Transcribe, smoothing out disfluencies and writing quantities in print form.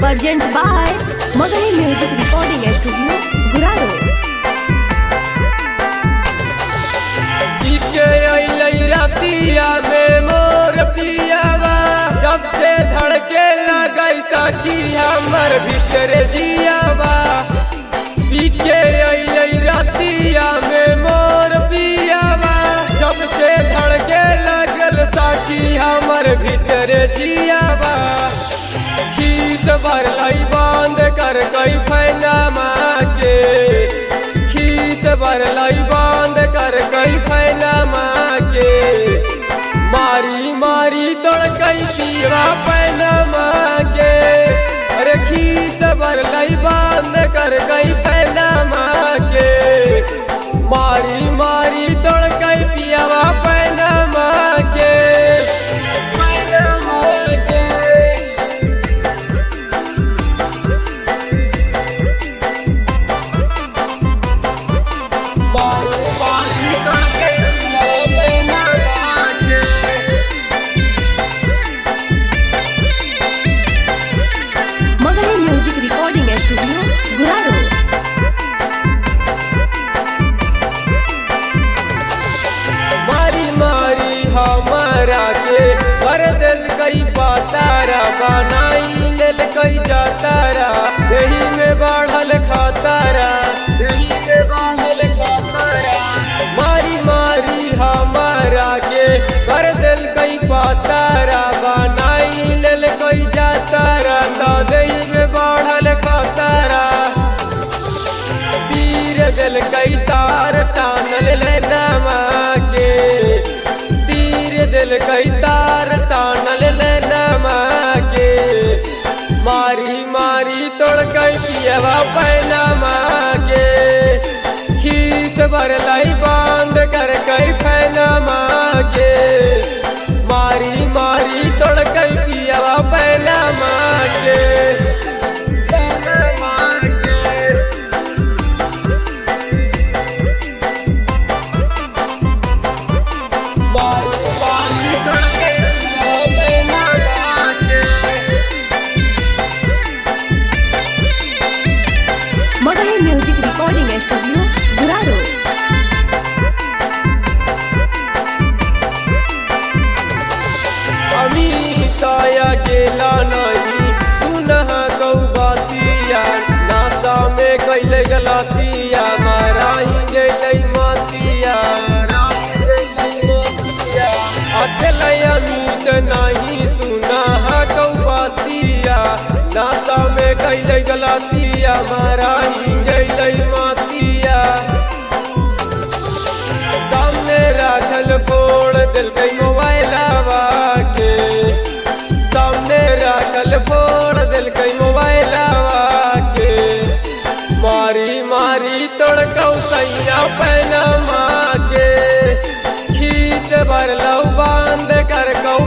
Urgent by Magahi Music Recording Studio, Guraro. रतिया में मोर पियावा जब से धड़के लगई सखी हमर भीतर जियावा। पीके अइलई रतिया में मोर पियावा जब से धड़के लगल सखी हमर भीतर जियावा। खीस भरलई बांध कर कई फैनामा के, खीस भरलई बांध कर कई फैनामा के। मारी मारी तोड़ कई पीवा पैनामा के, अरे खीस भरलई बांध कर कई फैनामा के। मारी मारी तोड़ कई पियावा पैनामा के। Magahi Music Recording Studio, Guraro. मारी मारी हमारा के कर दिल कई पातारा बनाई लेल कई जातारा। यही में बढ़ल खातारा, यही में बढ़ल खातारा। मारी मारी हमारा के कर दिल कई पातारा बनाई लेल कई जातारा। दादई में बढ़ल खातारा, तीर दिल कई तार टानल लेनामा के। तीर दिल कई तार टानल लेनामा के। मारी मारी तोड़ कई पियवा पैनामा के। खीस भरलई बांध कर कई फैनामा के। मारी मारी तोड़ कई पियवा पैनामा के। Magahi Music Recording Studio, Guraro. अमीताया गेला नहीं सुनह गौ बातिया। नाता में कैले गलातिया माराही गेलई मातिया। अकेले अमीत नहीं सुनह गौ बातिया। नाता में कैले गलातिया माराही गेलई मातिया। सामने राखल फोड़ दिल कई मोबाइलवा के। सामने राखल फोड़ दिल कई मोबाइलवा के। मारी मारी तोड़ कौसैया पैनामा के। खीस भरलऊ बांध कर कौ